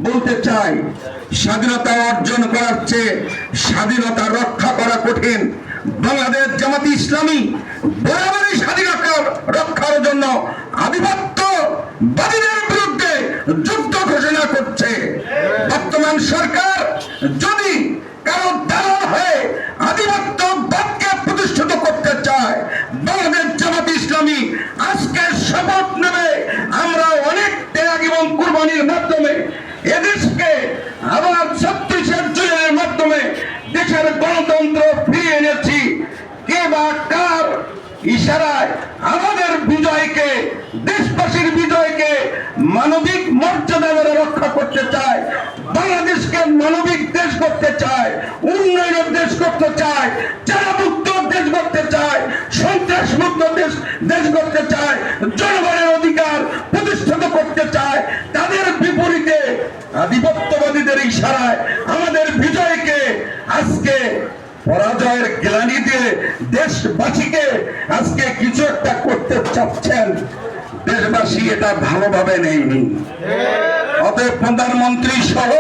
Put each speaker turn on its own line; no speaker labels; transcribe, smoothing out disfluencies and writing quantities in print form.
বলতে চাই, স্বাধীনতা অর্জন করার চেয়ে স্বাধীনতা রক্ষা করা কঠিন। বাংলাদেশ জামাত ইসলামী বরাবরই স্বাধীনতা রক্ষার জন্য আধিপত্যবাদীদের বিরুদ্ধে যুদ্ধ ঘোষণা করছে। বর্তমান সরকার যদি কারো দালাল হয়ে আধিপত্যবাদকে প্রতিষ্ঠিত করতে চায়, বাংলাদেশ জামাত ইসলামী আজকে শপথ নেবে, আমরা অনেক ত্যাগ এবং কুরবানির মাধ্যমে এদেশকে আবার 36 জুনের মাধ্যমে দেশের গণতন্ত্র ফিরিয়ে এনেছি। কে বা কার ইশারায় আমাদের বিজয়কে, দেশবাসীর বিজয়কে মানবিক মর্যাদা রক্ষা করতে চায়, বাংলাদেশকে মানবিক দেশ করতে চায়, উন্নয়নের দেশ করতে চায়, চারামুক্ত দেশ করতে চায়, সন্ত্রাস মুক্ত দেশ করতে চায়, জনগণের অধিকার প্রতিষ্ঠিত করতে চায়, তাদের বিপরীতে আধিপত্যবাদীদের ইশারায় আমাদের বিজয়কে আজকে পরাজয়ের গ্লানি দিয়ে দেশবাসীকে আজকে কিছু একটা করতে চাচ্ছেন। দেশবাসী এটা ভালোভাবে নেয়নি। অতএব প্রধানমন্ত্রী সহ